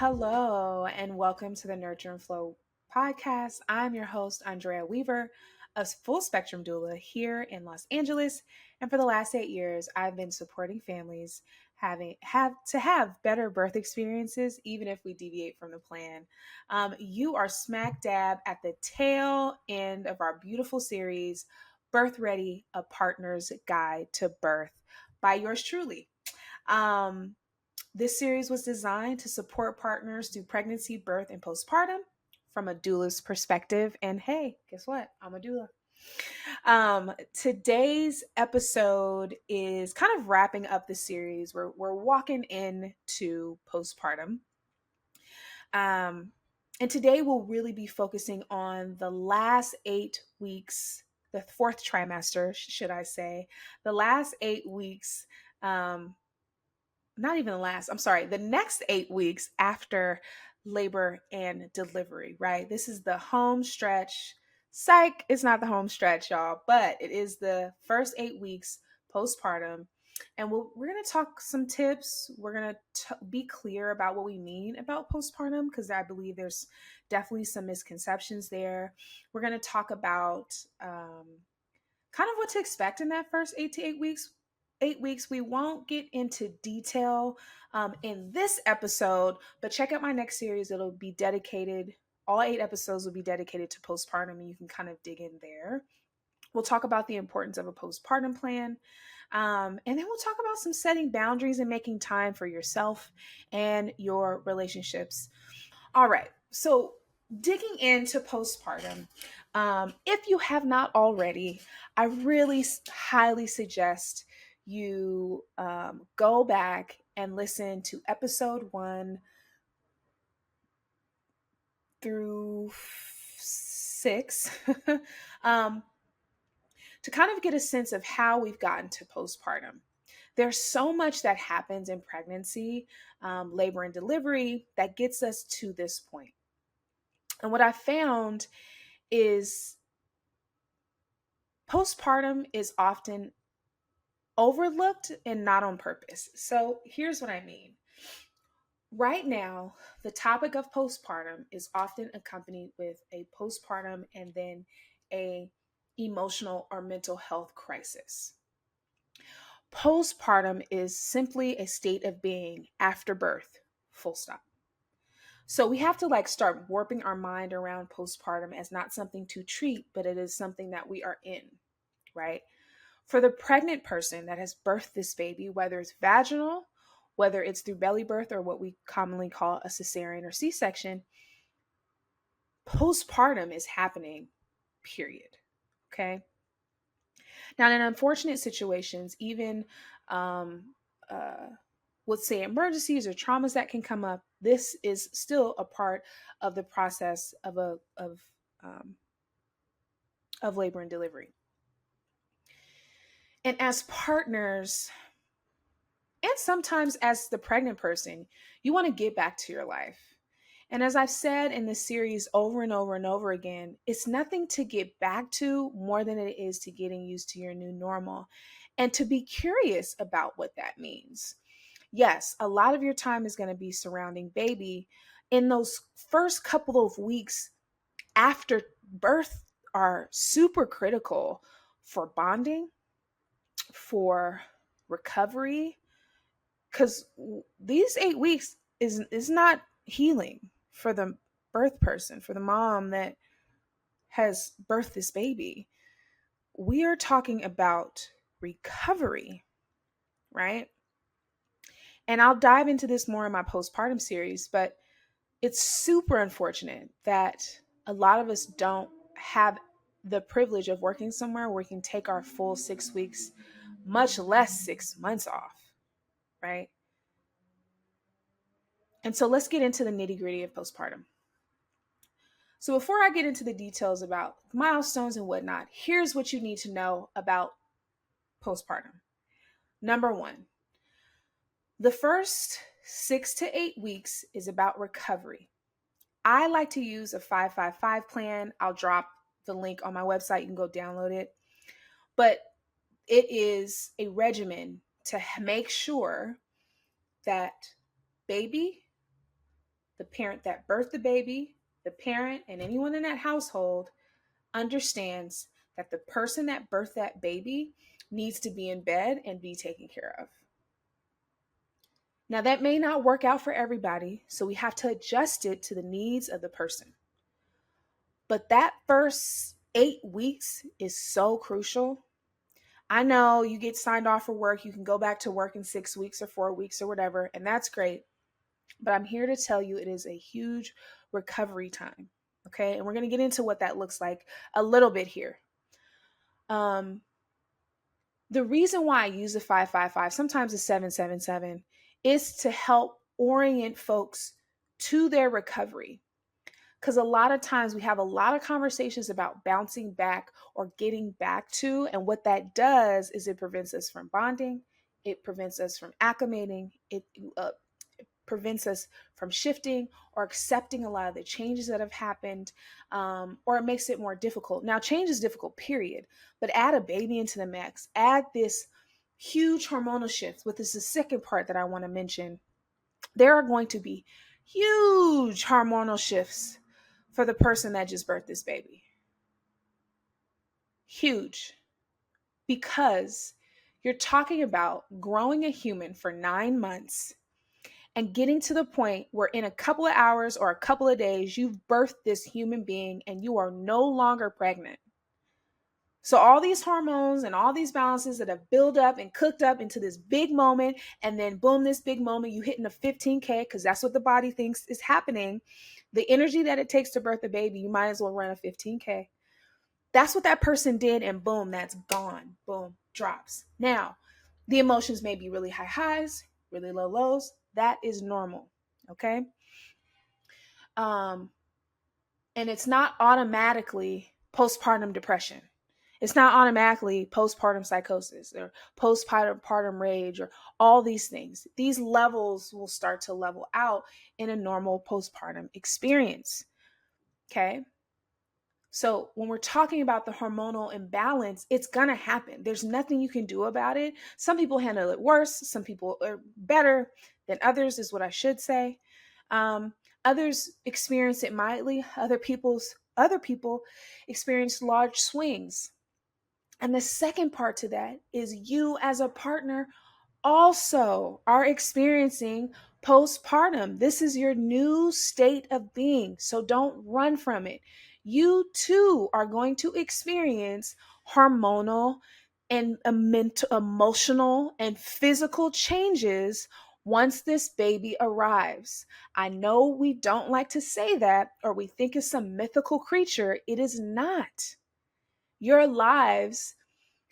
Hello, and welcome to the Nurture and Flow podcast. I'm your host, Andrea Weaver, a full spectrum doula here in Los Angeles. And for the last 8 years, I've been supporting families have better birth experiences, even if we deviate from the plan. You are smack dab at the tail end of our beautiful series, Birth Ready: A Partner's Guide to Birth, by yours truly. Um, this series was designed to support partners through pregnancy, birth, and postpartum from a doula's perspective. And hey, guess what? I'm a doula. Today's episode is kind of wrapping up the series. We're walking into postpartum. Um, and today we'll really be focusing on the last 8 weeks, the fourth trimester, should I say, the last 8 weeks. Not even the last, I'm sorry, the next 8 weeks after labor and delivery, right? This is the home stretch. Psych, it's not the home stretch, y'all, but it is the first 8 weeks postpartum. And we're going to talk some tips. We're going to be clear about what we mean about postpartum because I believe there's definitely some misconceptions there. We're going to talk about kind of what to expect in that first 8 to 8 weeks. 8 weeks. We won't get into detail in this episode, but check out my next series. It'll be dedicated. All 8 episodes will be dedicated to postpartum, and you can kind of dig in there. We'll talk about the importance of a postpartum plan. And then we'll talk about some setting boundaries and making time for yourself and your relationships. All right. So, digging into postpartum, if you have not already, I really highly suggest you go back and listen to episode 1 through 6 to kind of get a sense of how we've gotten to postpartum. There's so much that happens in pregnancy, labor and delivery that gets us to this point. And what I found is postpartum is often overlooked and not on purpose. So here's what I mean. Right now, the topic of postpartum is often accompanied with a postpartum and then a emotional or mental health crisis. Postpartum is simply a state of being after birth, full stop. So we have to start warping our mind around postpartum as not something to treat, but it is something that we are in, right? For the pregnant person that has birthed this baby, whether it's vaginal, whether it's through belly birth or what we commonly call a cesarean or C-section, postpartum is happening, period. Okay. Now, in unfortunate situations, even let's say emergencies or traumas that can come up, this is still a part of the process of labor and delivery. And as partners, and sometimes as the pregnant person, you want to get back to your life. And as I've said in this series over and over and over again, it's nothing to get back to more than it is to getting used to your new normal and to be curious about what that means. Yes, a lot of your time is going to be surrounding baby. In those first couple of weeks after birth are super critical for bonding, for recovery, because these 8 weeks is not healing for the birth person, for the mom that has birthed this baby. We are talking about recovery, right? And I'll dive into this more in my postpartum series, but it's super unfortunate that a lot of us don't have the privilege of working somewhere where we can take our full 6 weeks, much less 6 months off, right? And so let's get into the nitty gritty of postpartum. So before I get into the details about milestones and whatnot, here's what you need to know about postpartum. Number one, the first 6 to 8 weeks is about recovery. I like to use a 5-5-5 plan. I'll drop the link on my website. You can go download it. But it is a regimen to make sure that baby, the parent that birthed the baby, the parent, and anyone in that household understands that the person that birthed that baby needs to be in bed and be taken care of. Now, that may not work out for everybody, so we have to adjust it to the needs of the person. But that first 8 weeks is so crucial. I know you get signed off for work, you can go back to work in 6 weeks or 4 weeks or whatever, and that's great. But I'm here to tell you it is a huge recovery time. Okay. And we're going to get into what that looks like a little bit here. The reason why I use the 555, sometimes the 777, is to help orient folks to their recovery. Because a lot of times we have a lot of conversations about bouncing back or getting back to. And what that does is it prevents us from bonding. It prevents us from acclimating. It prevents us from shifting or accepting a lot of the changes that have happened, or it makes it more difficult. Now, change is difficult, period. But add a baby into the mix. Add this huge hormonal shift, which is the second part that I want to mention. There are going to be huge hormonal shifts for the person that just birthed this baby. Huge. Because you're talking about growing a human for 9 months and getting to the point where in a couple of hours or a couple of days, you've birthed this human being and you are no longer pregnant. So all these hormones and all these balances that have built up and cooked up into this big moment, and then boom, this big moment, you hitting a 15K because that's what the body thinks is happening. The energy that it takes to birth a baby, you might as well run a 15K. That's what that person did, and boom, that's gone. Boom, drops. Now, the emotions may be really high highs, really low lows. That is normal, okay? And it's not automatically postpartum depression. It's not automatically postpartum psychosis or postpartum rage or all these things. These levels will start to level out in a normal postpartum experience, okay? So when we're talking about the hormonal imbalance, it's going to happen. There's nothing you can do about it. Some people handle it worse. Some people are better than others, is what I should say. Others experience it mildly. Other people experience large swings. And the second part to that is you as a partner also are experiencing postpartum. This is your new state of being. So don't run from it. You too are going to experience hormonal and mental, emotional, and physical changes once this baby arrives. I know we don't like to say that, or we think it's some mythical creature. It is not. Your lives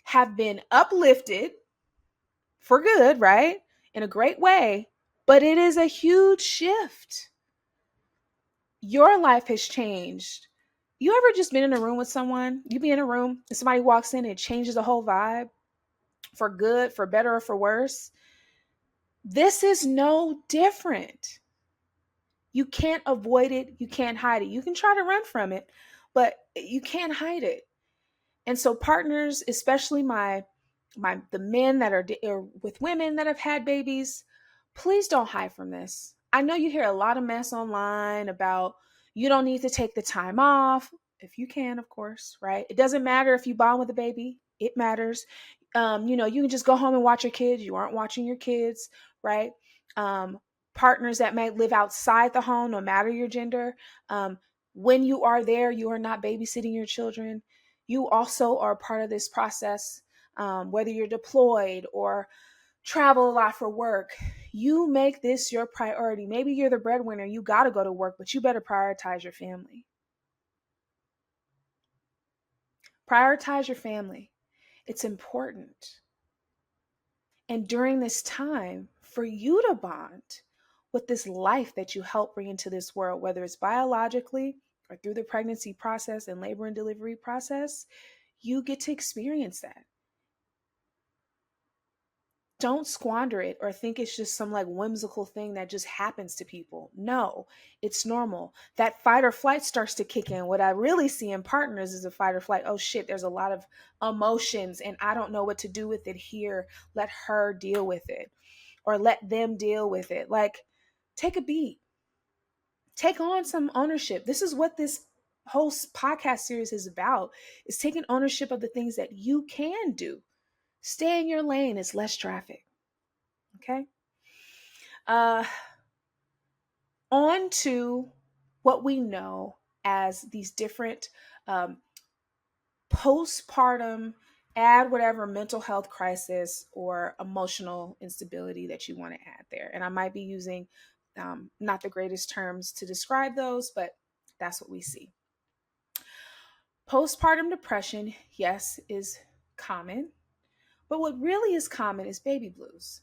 have been uplifted for good, right? In a great way, but it is a huge shift. Your life has changed. You ever just been in a room with someone? You be in a room and somebody walks in and it changes the whole vibe for good, for better, or for worse? This is no different. You can't avoid it. You can't hide it. You can try to run from it, but you can't hide it. And so partners, especially the men that are with women that have had babies, please don't hide from this. I know you hear a lot of mess online about you don't need to take the time off, if you can, of course, right? It doesn't matter if you bond with a baby. It matters. You can just go home and watch your kids. You aren't watching your kids, right? Partners that may live outside the home, no matter your gender. When you are there, you are not babysitting your children. You also are part of this process, whether you're deployed or travel a lot for work. You make this your priority. Maybe you're the breadwinner. You got to go to work, but you better prioritize your family. Prioritize your family. It's important. And during this time, for you to bond with this life that you help bring into this world, whether it's biologically or through the pregnancy process and labor and delivery process, you get to experience that. Don't squander it or think it's just some like whimsical thing that just happens to people. No, it's normal. That fight or flight starts to kick in. What I really see in partners is a fight or flight. Oh shit, there's a lot of emotions and I don't know what to do with it here. Let her deal with it or let them deal with it. Like, take a beat. Take on some ownership. This is what this whole podcast series is about, is taking ownership of the things that you can do. Stay in your lane. It's less traffic. Okay. Uh, On to what we know as these different um, postpartum, add whatever mental health crisis or emotional instability that you want to add there. And I might be using not the greatest terms to describe those, but that's what we see. Postpartum depression, yes, is common, but what really is common is baby blues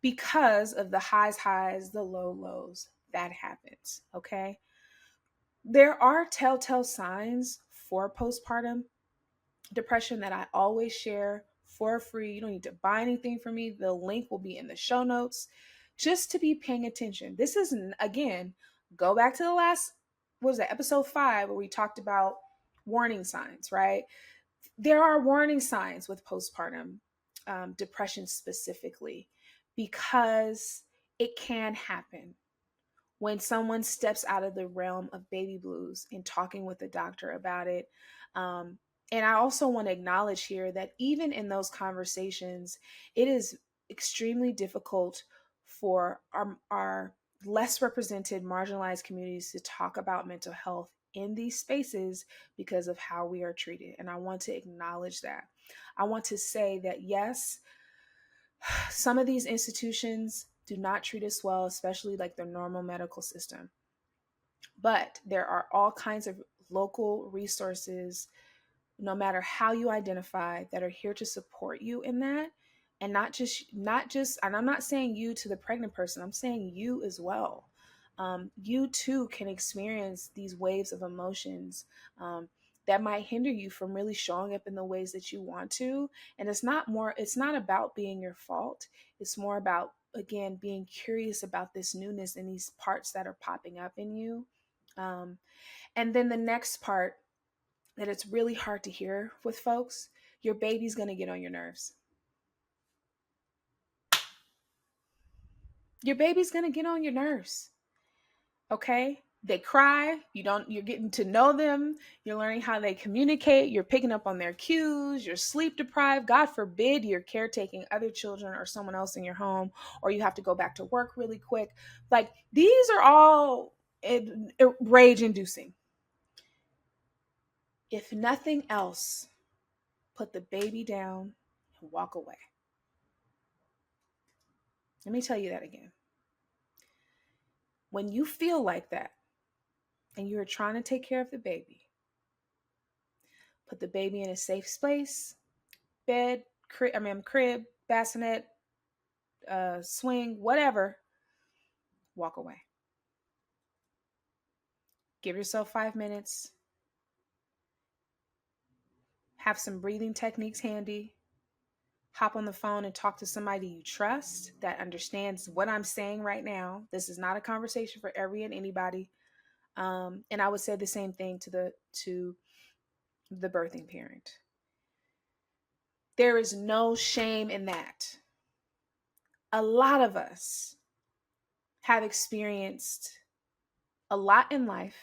because of the highs, the lows. That happens, okay? There are telltale signs for postpartum depression that I always share for free. You don't need to buy anything from me. The link will be in the show notes just to be paying attention. This is, again, go back to the last, what was that, episode 5, where we talked about warning signs, right? There are warning signs with postpartum depression specifically because it can happen when someone steps out of the realm of baby blues and talking with the doctor about it. And I also want to acknowledge here that even in those conversations, it is extremely difficult for our less represented, marginalized communities to talk about mental health in these spaces because of how we are treated. And I want to acknowledge that. I want to say that, yes, some of these institutions do not treat us well, especially like the normal medical system. But there are all kinds of local resources, no matter how you identify, that are here to support you in that. And not just, and I'm not saying you to the pregnant person, I'm saying you as well. You too can experience these waves of emotions that might hinder you from really showing up in the ways that you want to. And it's not about being your fault. It's more about, again, being curious about this newness and these parts that are popping up in you. Um, and then the next part that it's really hard to hear with folks, your baby's going to get on your nerves. Your baby's going to get on your nerves. Okay? They cry, you're getting to know them, you're learning how they communicate, you're picking up on their cues, you're sleep deprived. God forbid you're caretaking other children or someone else in your home, or you have to go back to work really quick. Like, these are all rage inducing. If nothing else, put the baby down and walk away. Let me tell you that again. When you feel like that and you're trying to take care of the baby, put the baby in a safe space, bed, crib, bassinet, swing, whatever. Walk away. Give yourself 5 minutes. Have some breathing techniques handy. Hop on the phone and talk to somebody you trust that understands what I'm saying right now. This is not a conversation for every and anybody. And I would say the same thing to the birthing parent. There is no shame in that. A lot of us have experienced a lot in life,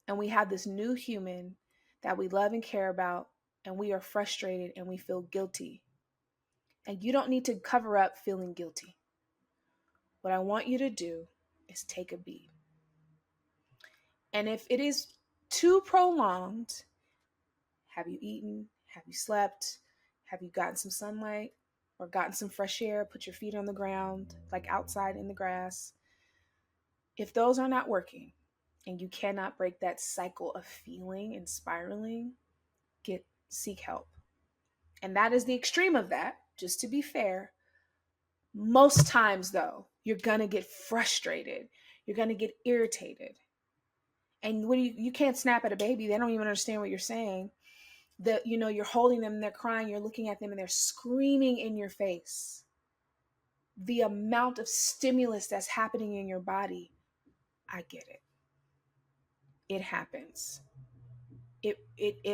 and we have this new human that we love and care about, and we are frustrated and we feel guilty. And you don't need to cover up feeling guilty. What I want you to do is take a beat. And if it is too prolonged, have you eaten? Have you slept? Have you gotten some sunlight or gotten some fresh air? Put your feet on the ground, like outside in the grass. If those are not working and you cannot break that cycle of feeling and spiraling, seek help. And that is the extreme of that, just to be fair. Most times, though, you're going to get frustrated. You're going to get irritated. And when you can't snap at a baby, they don't even understand what you're saying. You're holding them, they're crying, you're looking at them, and they're screaming in your face. The amount of stimulus that's happening in your body, I get it. It happens. It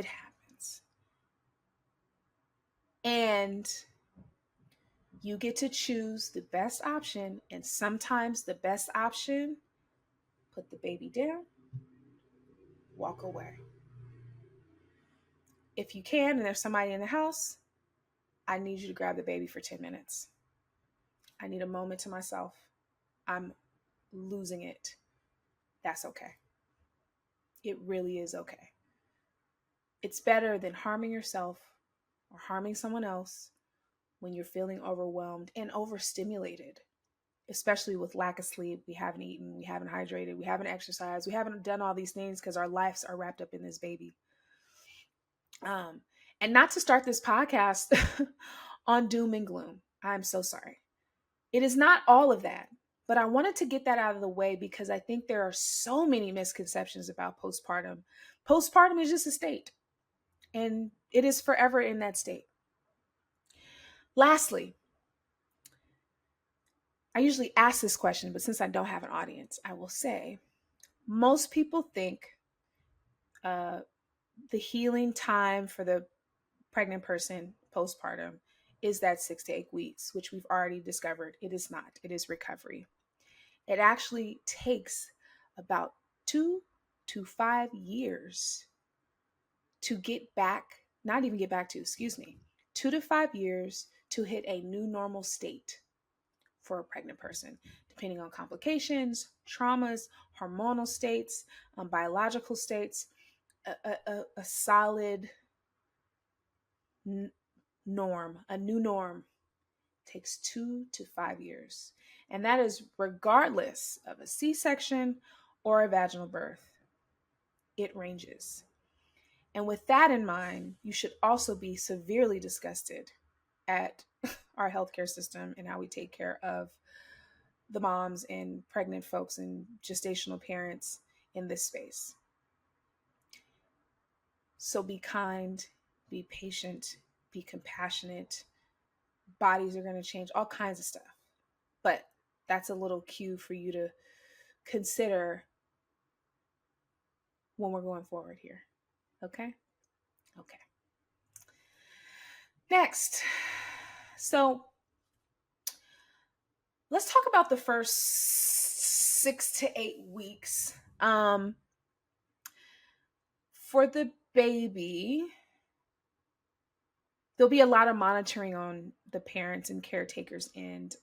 happens. And you get to choose the best option, and sometimes the best option put the baby down, walk away. If you can, and there's somebody in the house, I need you to grab the baby for 10 minutes. I need a moment to myself. I'm losing it. That's okay. It really is okay. It's better than harming yourself or harming someone else when you're feeling overwhelmed and overstimulated, especially with lack of sleep. We haven't eaten, we haven't hydrated, we haven't exercised, we haven't done all these things because our lives are wrapped up in this baby. And not to start this podcast on doom and gloom. I'm so sorry. It is not all of that, but I wanted to get that out of the way because I think there are so many misconceptions about postpartum. Postpartum is just a state, and it is forever in that state. Lastly, I usually ask this question, but since I don't have an audience, I will say most people think the healing time for the pregnant person postpartum is that 6 to 8 weeks, which we've already discovered it is not. It is recovery. It actually takes about 2 to 5 years to get back, not even get back to, excuse me, 2 to 5 years to hit a new normal state for a pregnant person, depending on complications, traumas, hormonal states, biological states. A solid norm, a new norm, takes 2 to 5 years. And that is regardless of a C-section or a vaginal birth. It ranges. And with that in mind, you should also be severely disgusted at our healthcare system and how we take care of the moms and pregnant folks and gestational parents in this space. So be kind, be patient, be compassionate. Bodies are going to change, all kinds of stuff. But that's a little cue for you to consider when we're going forward here. Okay? Okay. Next. So let's talk about the first 6 to 8 weeks. For the baby, there'll be a lot of monitoring on the parents and caretakers end.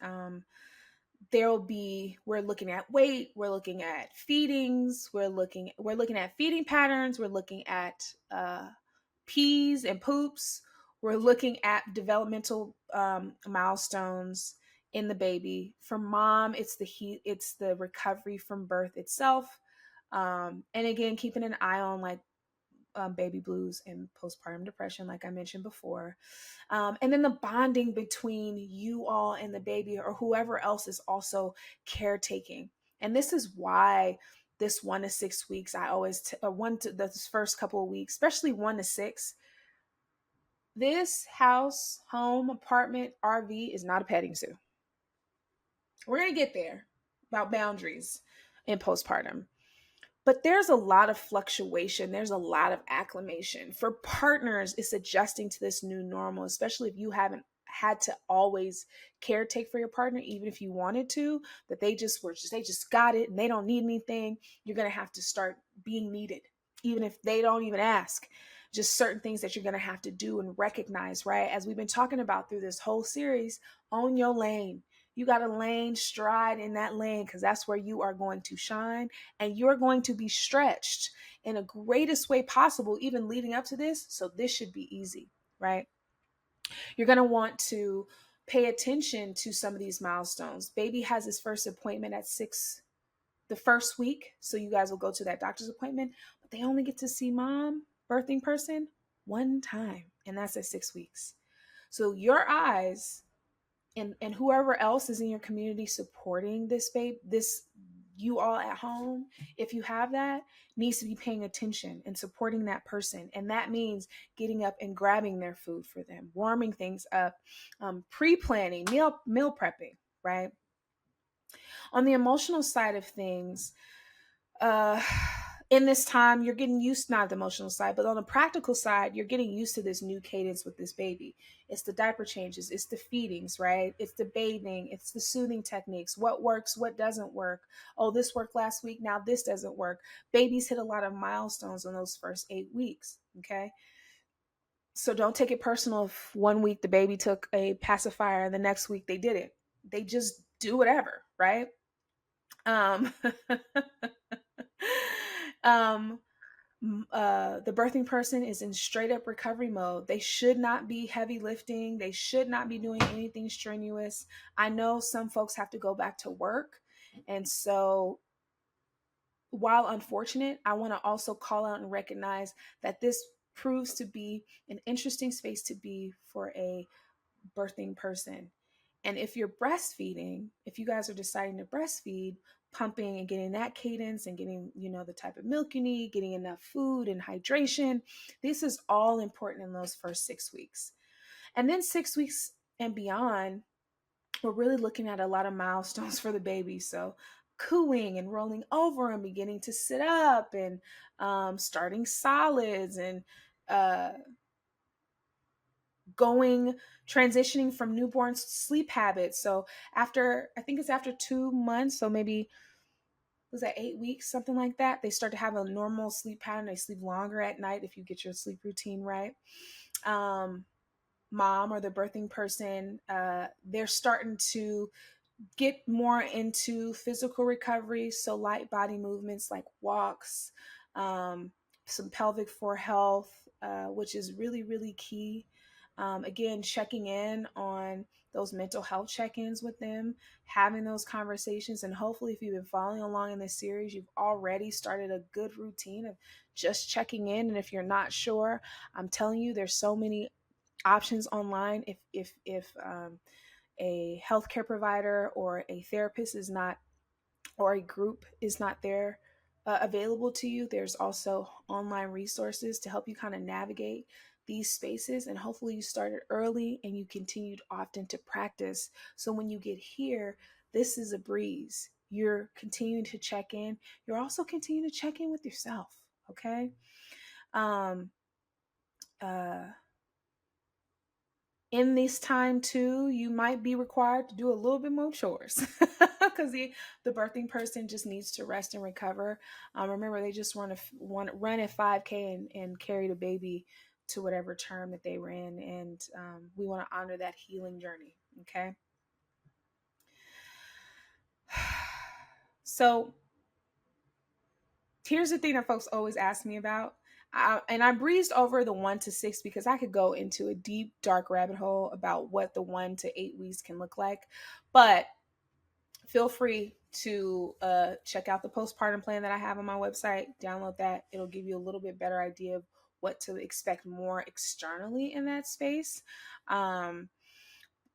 We're looking at weight, we're looking at feedings, we're looking at feeding patterns, we're looking at pees and poops, we're looking at developmental milestones in the baby. For mom, it's the recovery from birth itself, and again, keeping an eye on like baby blues and postpartum depression, like I mentioned before. And then the bonding between you all and the baby or whoever else is also caretaking. And this is why this 1 to 6 weeks, I always, this first couple of weeks, especially 1 to 6, this house, home, apartment, RV is not a petting zoo. We're going to get there about boundaries in postpartum. But there's a lot of fluctuation. There's a lot of acclimation. For partners, it's adjusting to this new normal, especially if you haven't had to always caretake for your partner, even if you wanted to, that they just got it and they don't need anything. You're going to have to start being needed, even if they don't even ask. Just certain things that you're going to have to do and recognize, right? As we've been talking about through this whole series, own your lane. You got a lane, stride in that lane, because that's where you are going to shine and you're going to be stretched in a greatest way possible, even leading up to this. So this should be easy, right? You're going to want to pay attention to some of these milestones. Baby has his first appointment at 6, the first week. So you guys will go to that doctor's appointment, but they only get to see mom, birthing person, one time. And that's at 6 weeks. So your eyes and whoever else is in your community supporting this you all at home, if you have that, needs to be paying attention and supporting that person. And that means getting up and grabbing their food for them, warming things up, pre-planning, meal prepping, right? On the emotional side of things, In this time, you're getting used, not the emotional side, but on the practical side, you're getting used to this new cadence with this baby. It's the diaper changes, it's the feedings, right? It's the bathing, it's the soothing techniques. What works, what doesn't work. Oh, this worked last week, now this doesn't work. Babies hit a lot of milestones in those first 8 weeks, okay? So don't take it personal if one week the baby took a pacifier and the next week they didn't. They just do whatever, right? Um, um, the birthing person is in straight up recovery mode. They should not be heavy lifting. They should not be doing anything strenuous. I know some folks have to go back to work. And so, while unfortunate, I want to also call out and recognize that this proves to be an interesting space to be for a birthing person. And if you're breastfeeding, if you guys are deciding to breastfeed, pumping and getting that cadence and getting, the type of milk you need, getting enough food and hydration, this is all important in those first 6 weeks. And then 6 weeks and beyond, we're really looking at a lot of milestones for the baby. So cooing and rolling over and beginning to sit up and starting solids and uh, going transitioning from newborn sleep habits. So after, I think it's after 2 months, so maybe was that 8 weeks, something like that, they start to have a normal sleep pattern. They sleep longer at night if you get your sleep routine right. Mom or the birthing person, they're starting to get more into physical recovery. So light body movements like walks, some pelvic floor health, which is really, really key. Again, checking in on those mental health check-ins with them, having those conversations. And hopefully if you've been following along in this series, you've already started a good routine of just checking in. And if you're not sure, I'm telling you, there's so many options online. If a healthcare provider or a therapist is not, or a group is not there available to you, there's also online resources to help you kind of navigate these spaces. And hopefully you started early and you continued often to practice. So when you get here, this is a breeze. You're continuing to check in. You're also continuing to check in with yourself. Okay. Um, uh, in this time too, you might be required to do a little bit more chores because the birthing person just needs to rest and recover. Remember, they just want to run a 5K and carry the baby to whatever term that they were in, and we want to honor that healing journey. Okay. So here's the thing that folks always ask me about. And I breezed over the 1 to 6 because I could go into a deep, dark rabbit hole about what the 1 to 8 weeks can look like. But feel free to check out the postpartum plan that I have on my website. Download that. It'll give you a little bit better idea of what to expect more externally in that space. Um,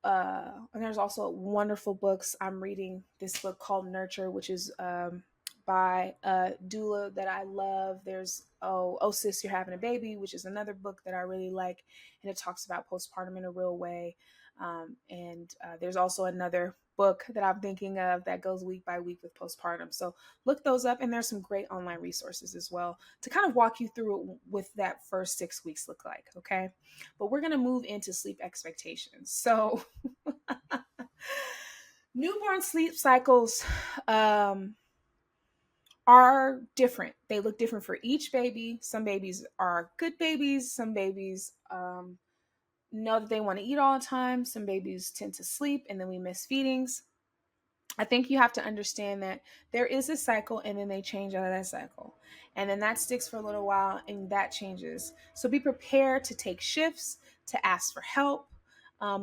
and there's also wonderful books. I'm reading this book called Nurture, which is by a doula that I love. There's Oh Sis, You're Having a Baby, which is another book that I really like, and it talks about postpartum in a real way. And there's also another book that I'm thinking of that goes week by week with postpartum. So look those up, and there's some great online resources as well to kind of walk you through what that first 6 weeks look like. Okay, but we're gonna move into sleep expectations. So newborn sleep cycles are different. They look different for each baby. Some babies are good babies. Some babies know that they want to eat all the time. Some babies tend to sleep and then we miss feedings. I think you have to understand that there is a cycle and then they change out of that cycle. And then that sticks for a little while and that changes. So be prepared to take shifts, to ask for help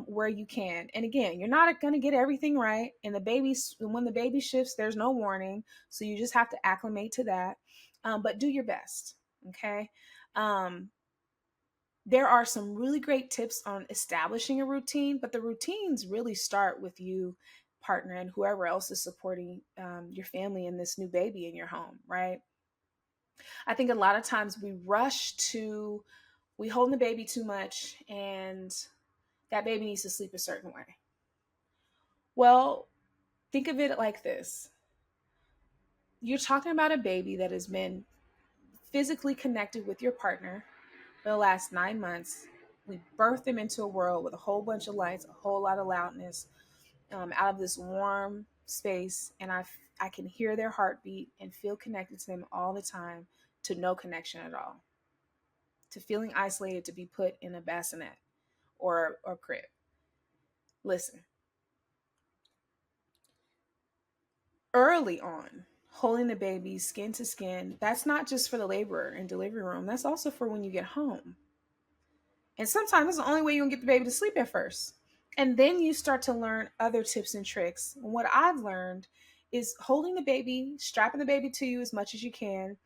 where you can. And again, you're not going to get everything right. And when the baby shifts, there's no warning. So you just have to acclimate to that. But do your best. Okay. There are some really great tips on establishing a routine, but the routines really start with you, partner, and whoever else is supporting your family and this new baby in your home, right? I think a lot of times we hold the baby too much and that baby needs to sleep a certain way. Well, think of it like this. You're talking about a baby that has been physically connected with your partner for the last 9 months. We birth them into a world with a whole bunch of lights, a whole lot of loudness, out of this warm space, and I can hear their heartbeat and feel connected to them all the time, to no connection at all, to feeling isolated, to be put in a bassinet or crib. Listen, early on, holding the baby skin to skin, that's not just for the laborer in delivery room, that's also for when you get home. And sometimes that's the only way you're gonna get the baby to sleep at first. And then you start to learn other tips and tricks. And what I've learned is holding the baby, strapping the baby to you as much as you can.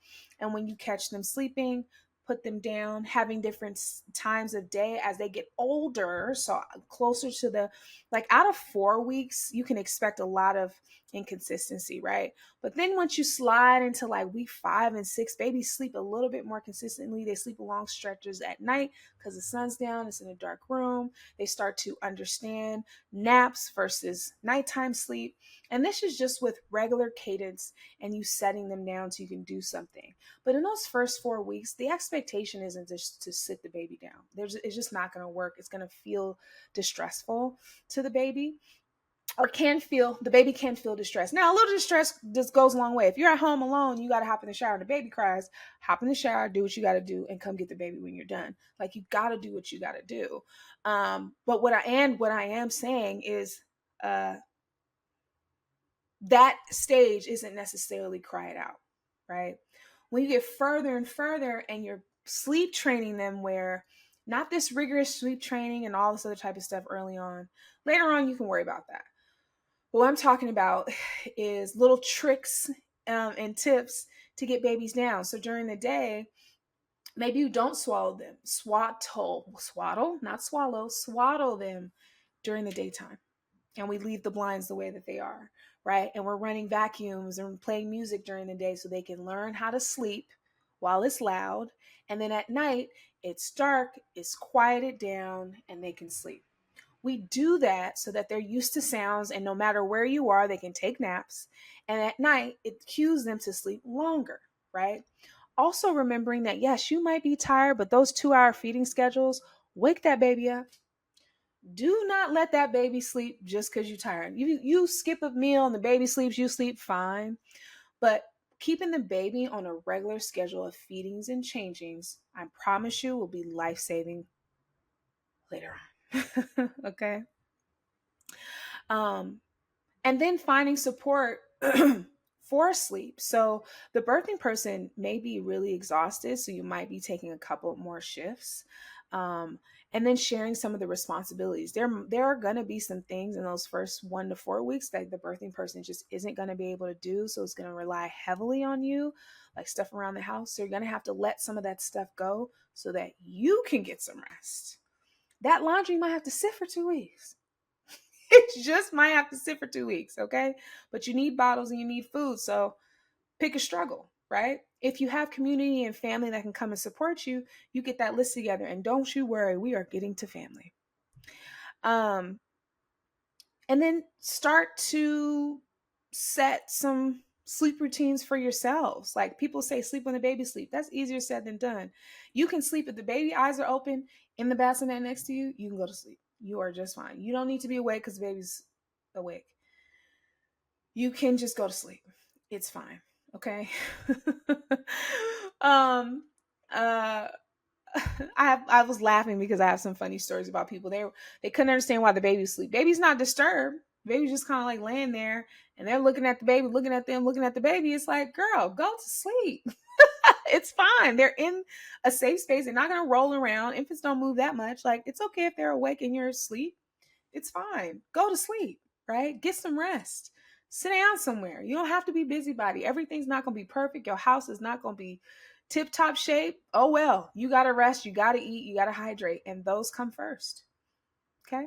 And when you catch them sleeping, put them down, having different times of day as they get older. So closer to the, like out of 4 weeks, you can expect a lot of inconsistency, right? But then once you slide into like week 5 and 6, babies sleep a little bit more consistently. They sleep long stretches at night because the sun's down, it's in a dark room. They start to understand naps versus nighttime sleep. And this is just with regular cadence and you setting them down so you can do something. But in those first 4 weeks, the expectation isn't just to sit the baby down. It's just not going to work. It's going to feel distressful to the baby, or the baby can feel distress. Now, a little distress just goes a long way. If you're at home alone, you got to hop in the shower and the baby cries, hop in the shower, do what you got to do, and come get the baby when you're done. Like, you got to do what you got to do. But what I am saying is, that stage isn't necessarily cry it out, right? When you get further and further and you're sleep training them, where not this rigorous sleep training and all this other type of stuff early on, later on you can worry about that. What I'm talking about is little tricks and tips to get babies down. So during the day, maybe you don't swallow them. Swaddle them during the daytime. And we leave the blinds the way that they are, right? And we're running vacuums and playing music during the day so they can learn how to sleep while it's loud. And then at night, it's dark, it's quieted down, and they can sleep. We do that so that they're used to sounds, and no matter where you are, they can take naps. And at night, it cues them to sleep longer, right? Also remembering that, yes, you might be tired, but those 2-hour feeding schedules, wake that baby up. Do not let that baby sleep just because you're tired. You skip a meal and the baby sleeps, you sleep fine. But keeping the baby on a regular schedule of feedings and changings, I promise you, will be life-saving later on. Okay. And then finding support for sleep. So the birthing person may be really exhausted, so you might be taking a couple more shifts. And then sharing some of the responsibilities. There are going to be some things in those first 1 to 4 weeks that the birthing person just isn't going to be able to do. So it's going to rely heavily on you, like stuff around the house. So you're going to have to let some of that stuff go so that you can get some rest. That laundry might have to sit for 2 weeks. It just might have to sit for 2 weeks, okay? But you need bottles and you need food, so pick a struggle, right? If you have community and family that can come and support you, you get that list together. And don't you worry, we are getting to family. And then start to set some sleep routines for yourselves. Like people say, sleep when the baby sleep. That's easier said than done. You can sleep if the baby eyes are open in the bassinet next to you. You can go to sleep. You are just fine. You don't need to be awake because the baby's awake. You can just go to sleep. It's fine. Okay. um uh I was laughing because I have some funny stories about people. They couldn't understand why the baby sleep. Baby's not disturbed. Baby's just kind of like laying there and they're looking at the baby, looking at them, looking at the baby. It's like, girl, go to sleep. It's fine. They're in a safe space. They're not gonna roll around. Infants don't move that much. Like, it's okay if they're awake and you're asleep. It's fine. Go to sleep, right? Get some rest. Sit down somewhere. You don't have to be busybody. Everything's not gonna be perfect. Your house is not gonna be tip-top shape. Oh well, you gotta rest, you gotta eat, you gotta hydrate, and those come first. Okay.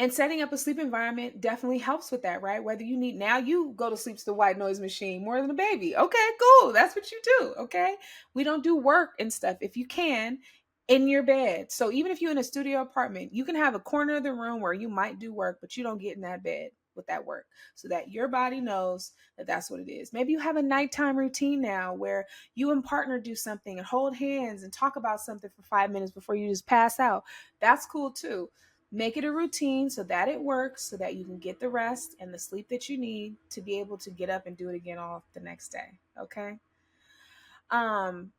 And setting up a sleep environment definitely helps with that, right? Whether you need, now you go to sleep to the white noise machine more than a baby. Okay, cool. That's what you do. Okay. We don't do work and stuff. If you can, in your bed. So even if you're in a studio apartment, you can have a corner of the room where you might do work, but you don't get in that bed with that work so that your body knows that that's what it is. Maybe you have a nighttime routine now where you and partner do something and hold hands and talk about something for 5 minutes before you just pass out. That's cool too. Make it a routine so that it works, so that you can get the rest and the sleep that you need to be able to get up and do it again all the next day. Okay. Um,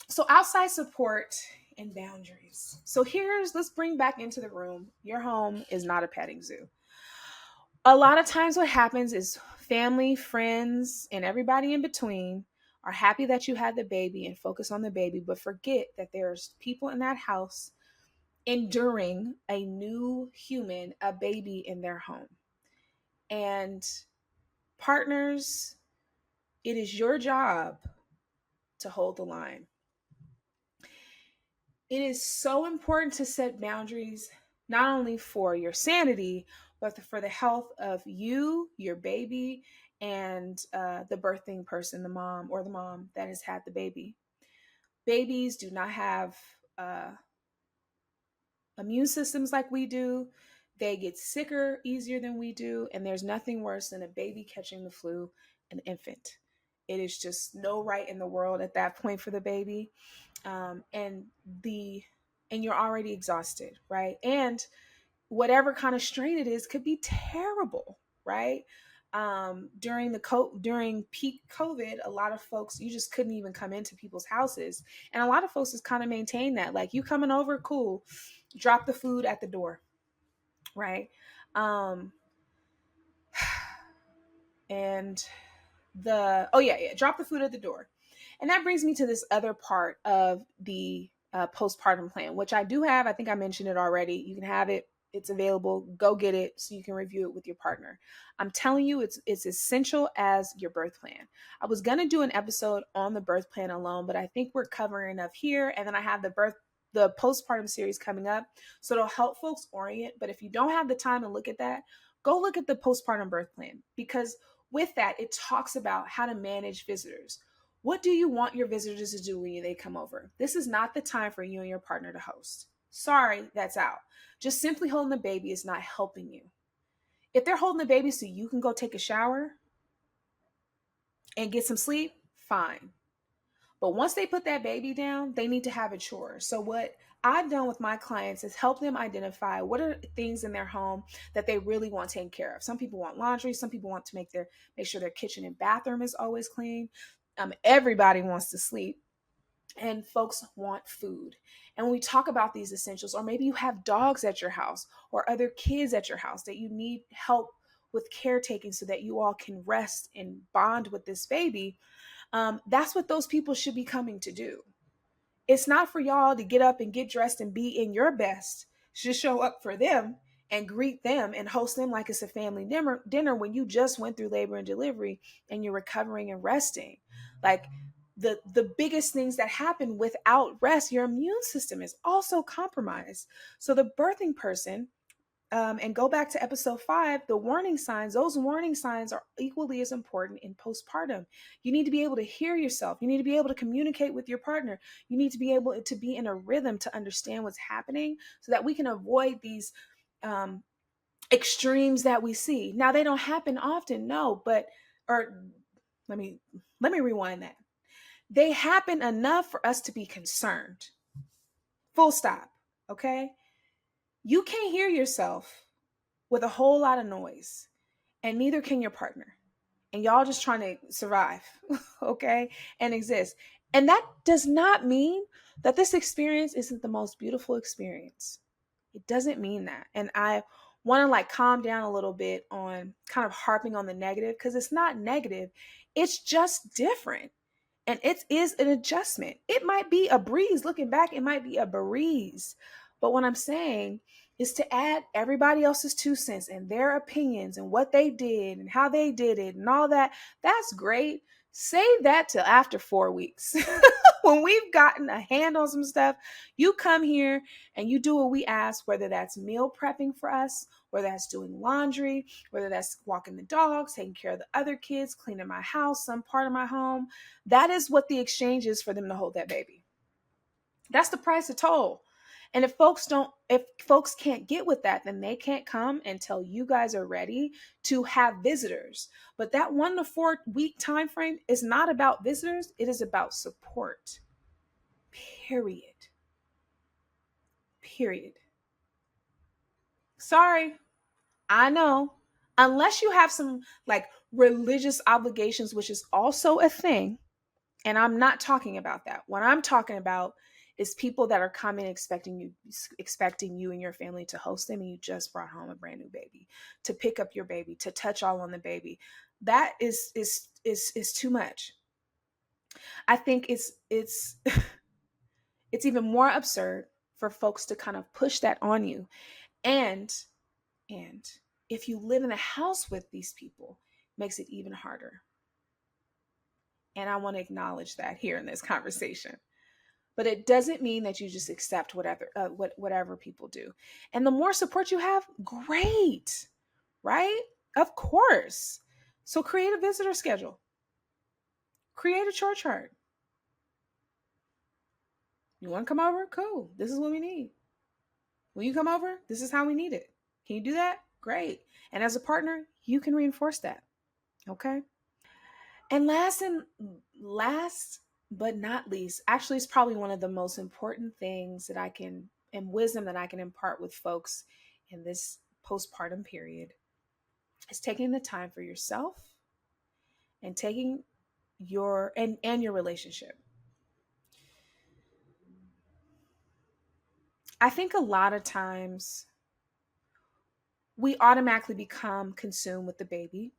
so outside support and boundaries. So let's bring back into the room. Your home is not a petting zoo. A lot of times what happens is family, friends, and everybody in between are happy that you had the baby and focus on the baby, but forget that there's people in that house enduring a new human, a baby in their home. And partners, it is your job to hold the line. It is so important to set boundaries, not only for your sanity, but for the health of you, your baby, and the birthing person, the mom or the mom that has had the baby. Babies do not have uh, immune systems like we do. They get sicker easier than we do. And there's nothing worse than a baby catching the flu, an infant. It is just no right in the world at that point for the baby. And you're already exhausted, right? And whatever kind of strain it is could be terrible, right? During peak COVID, a lot of folks, you just couldn't even come into people's houses, and a lot of folks has kind of maintained that, like, you coming over, cool, drop the food at the door, right? Um, and drop the food at the door. And that brings me to this other part of the postpartum plan, which I do have. I think I mentioned it already. You can have it. It's available. Go get it so you can review it with your partner. I'm telling you, it's essential as your birth plan. I was going to do an episode on the birth plan alone, but I think we're covering enough here. And then I have the postpartum series coming up. So it'll help folks orient. But if you don't have the time to look at that, go look at the postpartum birth plan, because with that, it talks about how to manage visitors. What do you want your visitors to do when they come over? This is not the time for you and your partner to host. Sorry, that's out. Just simply holding the baby is not helping you. If they're holding the baby so you can go take a shower and get some sleep, fine. But once they put that baby down, they need to have a chore. So what I've done with my clients is help them identify what are things in their home that they really want taken care of. Some people want laundry. Some people want to make sure their kitchen and bathroom is always clean. Everybody wants to sleep, and folks want food. And when we talk about these essentials, or maybe you have dogs at your house or other kids at your house that you need help with caretaking so that you all can rest and bond with this baby, that's what those people should be coming to do. It's not for y'all to get up and get dressed and be in your best. Just show up for them and greet them and host them like it's a family dinner when you just went through labor and delivery and you're recovering and resting. Like, the biggest things that happen without rest, your immune system is also compromised. So the birthing person, and go back to episode 5, the warning signs, those warning signs are equally as important in postpartum. You need to be able to hear yourself. You need to be able to communicate with your partner. You need to be able to be in a rhythm to understand what's happening so that we can avoid these extremes that we see. Now, they don't happen often, no, or let me rewind that. They happen enough for us to be concerned. Full stop. Okay? You can't hear yourself with a whole lot of noise, and neither can your partner. And y'all just trying to survive, okay, and exist. And that does not mean that this experience isn't the most beautiful experience. It doesn't mean that. And I want to calm down a little bit on kind of harping on the negative, because it's not negative. It's just different. And it is an adjustment. It might be a breeze. Looking back, it might be a breeze. But what I'm saying is to add everybody else's 2 cents and their opinions and what they did and how they did it and all that. That's great. Save that till after 4 weeks. When we've gotten a hand on some stuff, you come here and you do what we ask, whether that's meal prepping for us, whether that's doing laundry, whether that's walking the dogs, taking care of the other kids, cleaning my house, some part of my home. That is what the exchange is for them to hold that baby. That's the price of toll. And if folks can't get with that, then they can't come until you guys are ready to have visitors. But that 1 to 4 week time frame is not about visitors, it is about support. Period. Period. Sorry, I know. Unless you have some like religious obligations, which is also a thing, and I'm not talking about that. What I'm talking about is people that are coming expecting you and your family to host them, and you just brought home a brand new baby, to pick up your baby, to touch all on the baby. That is too much. I think it's it's even more absurd for folks to kind of push that on you. And and if you live in a house with these people, it makes it even harder. And I want to acknowledge that here in this conversation. But it doesn't mean that you just accept whatever people do. And the more support you have, great, right? Of course. So create a visitor schedule. Create a chore chart. You want to come over? Cool. This is what we need. When you come over, this is how we need it. Can you do that? Great. And as a partner, you can reinforce that. Okay? And last but not least, actually it's probably one of the most important things that I can and wisdom that I can impart with folks in this postpartum period is taking the time for yourself and taking and your relationship. I think a lot of times we automatically become consumed with the baby.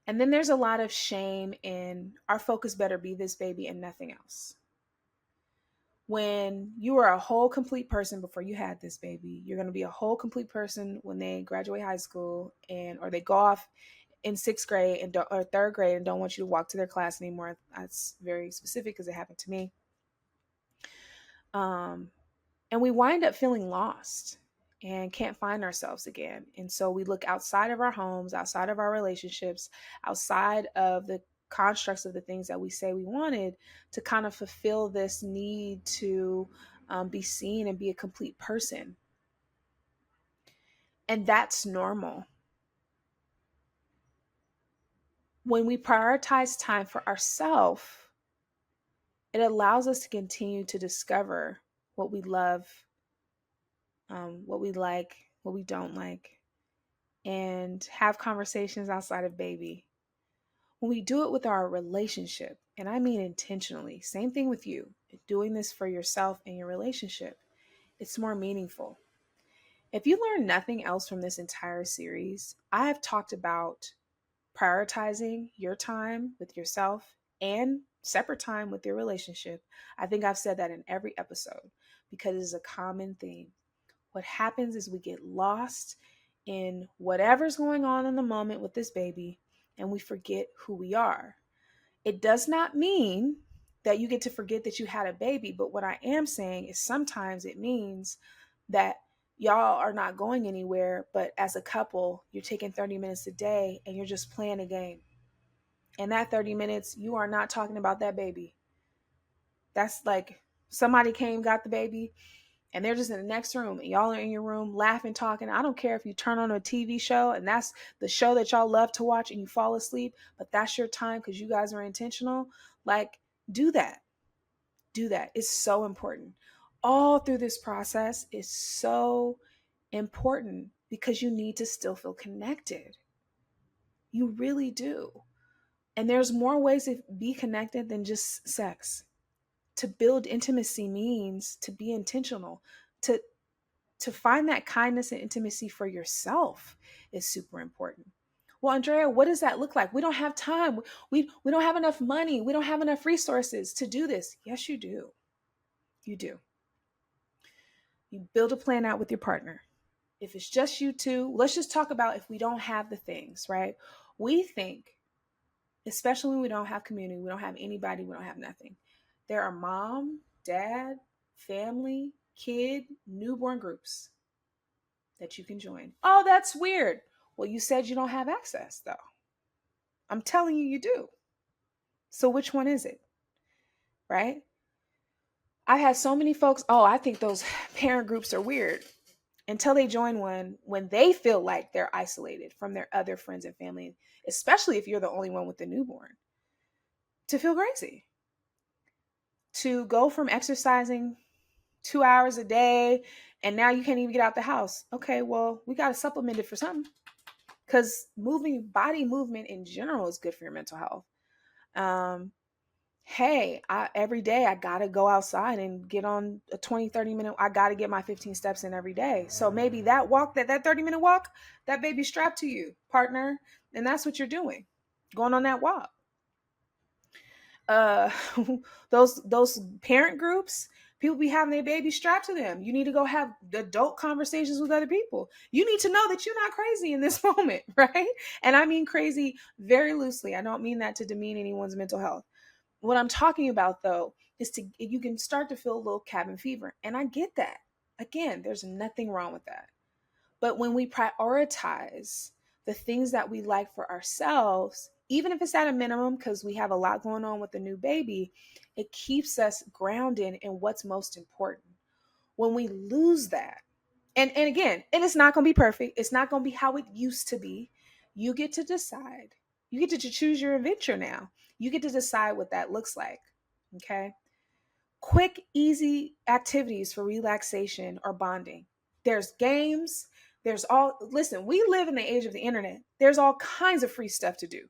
And then there's a lot of shame in our focus better be this baby and nothing else. When you were a whole complete person before you had this baby, you're going to be a whole complete person when they graduate high school or they go off in 6th grade or 3rd grade and don't want you to walk to their class anymore. That's very specific because it happened to me. And we wind up feeling lost and can't find ourselves again. And so we look outside of our homes, outside of our relationships, outside of the constructs of the things that we say we wanted to kind of fulfill this need to be seen and be a complete person. And that's normal. When we prioritize time for ourselves, it allows us to continue to discover what we love, what we like, what we don't like, and have conversations outside of baby. When we do it with our relationship, and I mean intentionally, same thing with you, doing this for yourself and your relationship, it's more meaningful. If you learn nothing else from this entire series, I have talked about prioritizing your time with yourself and separate time with your relationship. I think I've said that in every episode because it is a common theme. What happens is we get lost in whatever's going on in the moment with this baby and we forget who we are. It does not mean that you get to forget that you had a baby, but what I am saying is sometimes it means that y'all are not going anywhere, but as a couple, you're taking 30 minutes a day and you're just playing a game. And that 30 minutes, you are not talking about that baby. That's like somebody came, got the baby, and they're just in the next room and y'all are in your room laughing, talking. I don't care if you turn on a TV show and that's the show that y'all love to watch and you fall asleep, but that's your time because you guys are intentional. Like, do that. Do that. It's so important. All through this process is so important because you need to still feel connected. You really do. And there's more ways to be connected than just sex. To build intimacy means to be intentional, to find that kindness and intimacy for yourself is super important. Well, Andrea, what does that look like? We don't have time. We don't have enough money. We don't have enough resources to do this. Yes, you do. You do. You build a plan out with your partner. If it's just you two, let's just talk about if we don't have the things, right? We think, especially when we don't have community, we don't have anybody, we don't have nothing. There are mom, dad, family, kid, newborn groups that you can join. Oh, that's weird. Well, you said you don't have access, though. I'm telling you, you do. So which one is it? Right? I had so many folks, oh, I think those parent groups are weird until they join one when they feel like they're isolated from their other friends and family, especially if you're the only one with the newborn, to feel crazy. To go from exercising 2 hours a day and now you can't even get out the house. Okay, well, we got to supplement it for something because moving, body movement in general is good for your mental health. Um, hey, every day I got to go outside and get on a 20-30 minute, I got to get my 15 steps in every day. So maybe that walk, that 30-minute walk, that baby strapped to you, partner, and that's what you're doing, going on that walk. uh those parent groups, people be having their baby strapped to them. You need to go have adult conversations with other people. You need to know that you're not crazy in this moment, right? And I mean crazy very loosely. I don't mean that to demean anyone's mental health. What I'm talking about though is to, you can start to feel a little cabin fever, and I get that. Again, there's nothing wrong with that. But when we prioritize the things that we like for ourselves, even if it's at a minimum, because we have a lot going on with the new baby, it keeps us grounded in what's most important. When we lose that, and again, and it's not going to be perfect, it's not going to be how it used to be. You get to decide. You get to choose your adventure now. You get to decide what that looks like. Okay. Quick, easy activities for relaxation or bonding. There's games. There's all, listen, we live in the age of the internet. There's all kinds of free stuff to do.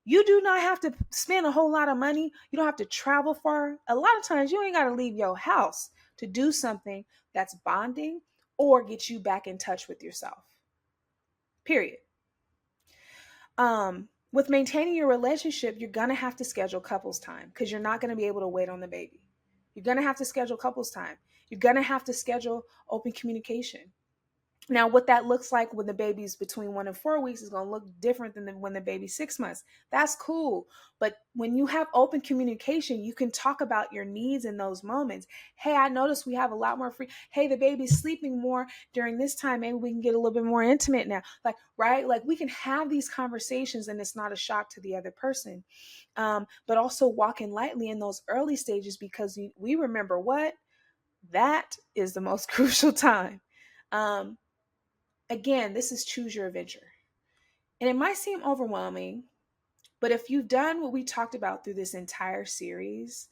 You do not have to spend a whole lot of money. You don't have to travel far. A lot of times you ain't got to leave your house to do something that's bonding or get you back in touch with yourself. Period. With maintaining your relationship, you're going to have to schedule couples time because you're not going to be able to wait on the baby. You're going to have to schedule couples time. You're going to have to schedule open communication. Now, what that looks like when the baby's between 1 and 4 weeks is going to look different than when the baby's 6 months. That's cool. But when you have open communication, you can talk about your needs in those moments. Hey, I noticed we have a lot more free. Hey, the baby's sleeping more during this time. Maybe we can get a little bit more intimate now. Like, right? Like we can have these conversations and it's not a shock to the other person. But also walking lightly in those early stages because we remember what? That is the most crucial time. Again, this is choose your adventure. And it might seem overwhelming, but if you've done what we talked about through this entire series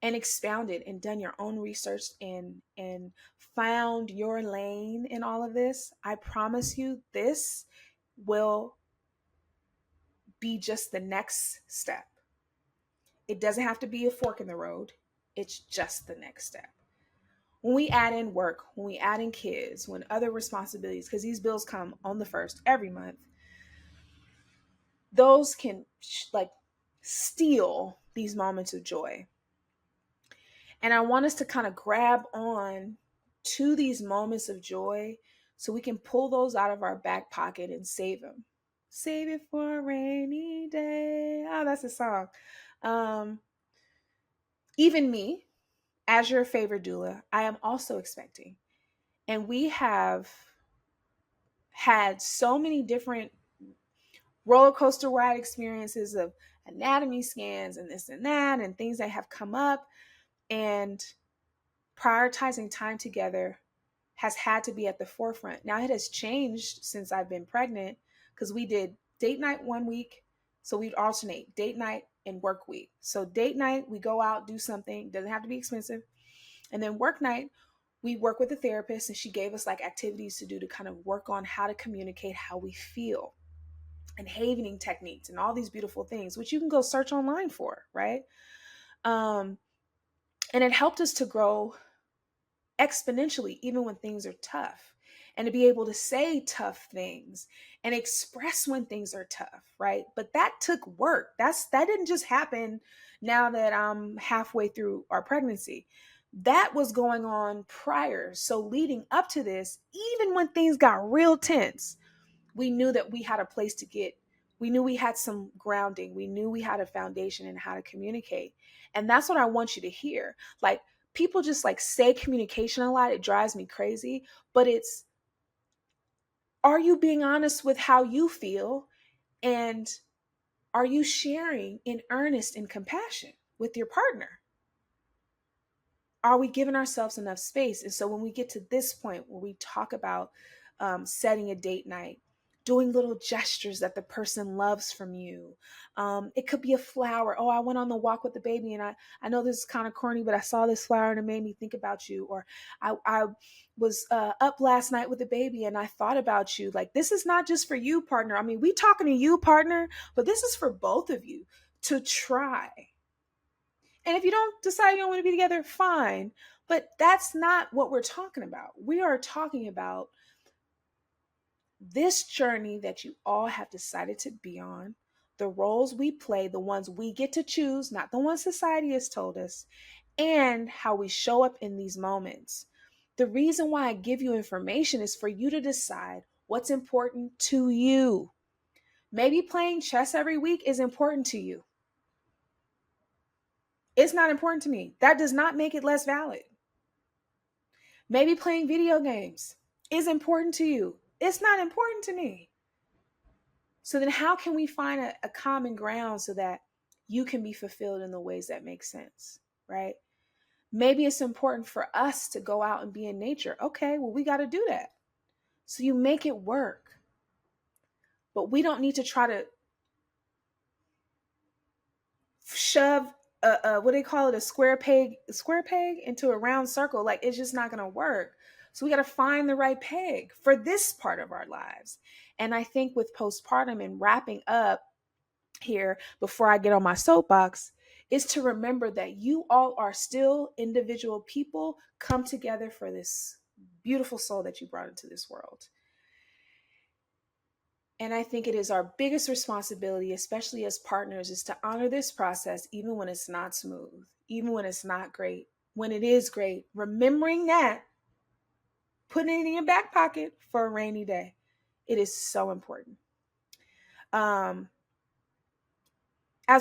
and expounded and done your own research and found your lane in all of this, I promise you this will be just the next step. It doesn't have to be a fork in the road. It's just the next step. When we add in work, when we add in kids, when other responsibilities, because these bills come on the first every month, those can like steal these moments of joy. And I want us to kind of grab on to these moments of joy so we can pull those out of our back pocket and save them. Save it for a rainy day. Oh, that's a song. Um, Even me, as your favorite doula, I am also expecting. And we have had so many different roller coaster ride experiences of anatomy scans and this and that and things that have come up, and prioritizing time together has had to be at the forefront. Now it has changed since I've been pregnant because we did date night 1 week, so we'd alternate date night and work week. So date night, we go out, do something, doesn't have to be expensive, and then work night, we work with a therapist and she gave us like activities to do to kind of work on how to communicate how we feel and havening techniques and all these beautiful things, which you can go search online for, right? Um, and it helped us to grow exponentially, even when things are tough, and to be able to say tough things and express when things are tough, right? But that took work. That didn't just happen now that I'm halfway through our pregnancy. That was going on prior. So leading up to this, even when things got real tense, we knew that we had a place to get. We knew we had some grounding. We knew we had a foundation in how to communicate. And that's what I want you to hear. Like, people just like say communication a lot. It drives me crazy. But it's, are you being honest with how you feel? And are you sharing in earnest and compassion with your partner? are we giving ourselves enough space? And so when we get to this point where we talk about setting a date night, doing little gestures that the person loves from you. It could be a flower. Oh, I went on the walk with the baby and I know this is kind of corny, but I saw this flower and it made me think about you. Or I was up last night with the baby and I thought about you. Like, this is not just for you, partner. I mean, we talking to you, partner, but this is for both of you to try. And if you don't decide you don't want to be together, fine. But that's not what we're talking about. We are talking about this journey that you all have decided to be on, the roles we play, the ones we get to choose, not the ones society has told us, and how we show up in these moments. The reason why I give you information is for you to decide what's important to you. Maybe playing chess every week is important to you. It's not important to me. That does not make it less valid. Maybe playing video games is important to you. It's not important to me. So then how can we find a common ground so that you can be fulfilled in the ways that make sense, right? Maybe it's important for us to go out and be in nature. Okay, well, we got to do that. So you make it work. But we don't need to try to shove what do they call it, a square peg into a round circle. Like, it's just not going to work. So we got to find the right peg for this part of our lives. And I think with postpartum and wrapping up here before I get on my soapbox is to remember that you all are still individual people come together for this beautiful soul that you brought into this world. And I think it is our biggest responsibility, especially as partners, is to honor this process, even when it's not smooth, even when it's not great. When it is great, remembering that, putting it in your back pocket for a rainy day. It is so important. As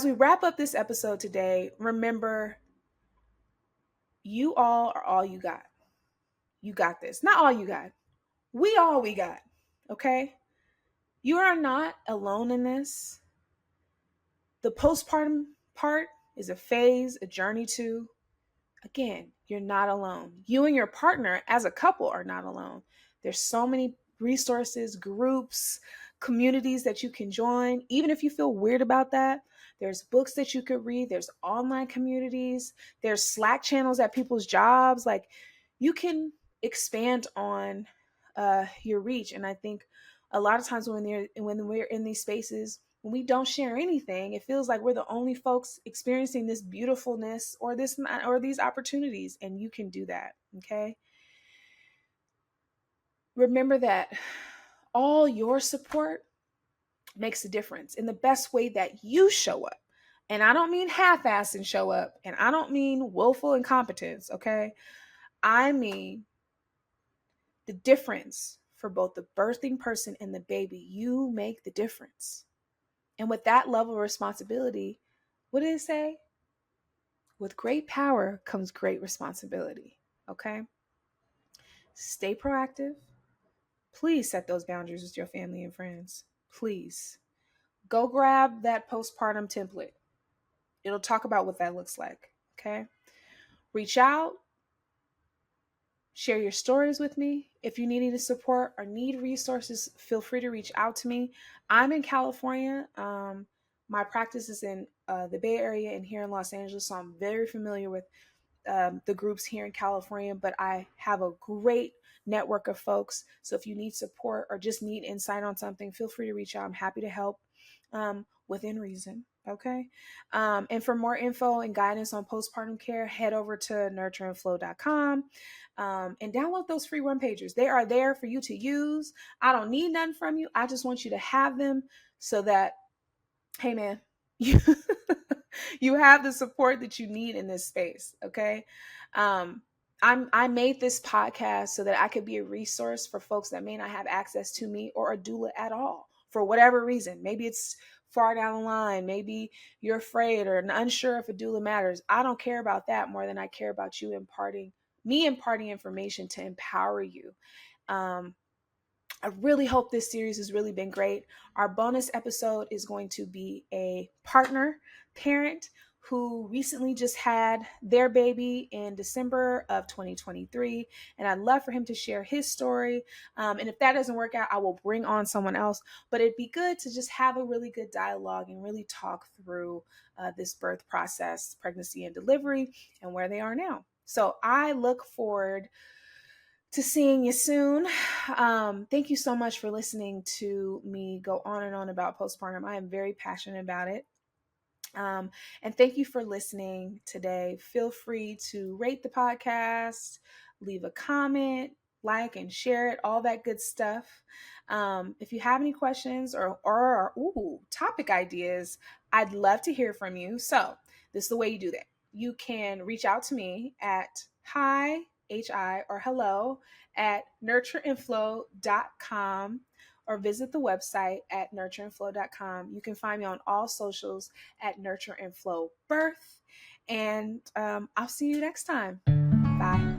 we wrap up this episode today, remember, you all are all you got. You got this. Not all you got. We all we got. Okay? You are not alone in this. The postpartum part is a phase, a journey too. Again, you're not alone. You and your partner as a couple are not alone. There's so many resources, groups, communities that you can join. Even if you feel weird about that, there's books that you could read. There's online communities. There's Slack channels at people's jobs. Like, you can expand on your reach. And I think a lot of times when we're in these spaces, when we don't share anything, it feels like we're the only folks experiencing this beautifulness or these opportunities, and you can do that. Okay. Remember that all your support makes a difference in the best way that you show up. And I don't mean half-assed and show up, and I don't mean willful incompetence. Okay. I mean the difference for both the birthing person and the baby. You make the difference. And with that level of responsibility, what did it say? With great power comes great responsibility. Okay? Stay proactive. Please set those boundaries with your family and friends. Please. Go grab that postpartum template. It'll talk about what that looks like. Okay? Reach out. Share your stories with me. If you need any support or need resources, feel free to reach out to me. I'm in California. My practice is in the Bay Area and here in Los Angeles, so I'm very familiar with the groups here in California, but I have a great network of folks. So if you need support or just need insight on something, feel free to reach out. I'm happy to help within reason. Okay. And for more info and guidance on postpartum care, head over to nurtureandflow.com and download those free one pagers. They are there for you to use. I don't need none from you. I just want you to have them so that, hey man, you you have the support that you need in this space. Okay. I made this podcast so that I could be a resource for folks that may not have access to me or a doula at all for whatever reason. Maybe it's far down the line. Maybe you're afraid or unsure if a doula matters. I don't care about that more than I care about you imparting information to empower you. I really hope this series has really been great. Our bonus episode is going to be a partner parent who recently just had their baby in December of 2023. And I'd love for him to share his story. And if that doesn't work out, I will bring on someone else. But it'd be good to just have a really good dialogue and really talk through this birth process, pregnancy and delivery, and where they are now. So I look forward to seeing you soon. Thank you so much for listening to me go on and on about postpartum. I am very passionate about it. And thank you for listening today. Feel free to rate the podcast, leave a comment, like and share it, all that good stuff. If you have any questions or topic ideas, I'd love to hear from you. So this is the way you do that. You can reach out to me at hi or hello at nurtureandflow.com or visit the website at nurtureandflow.com. You can find me on all socials at Nurture and Flow Birth. And I'll see you next time. Bye.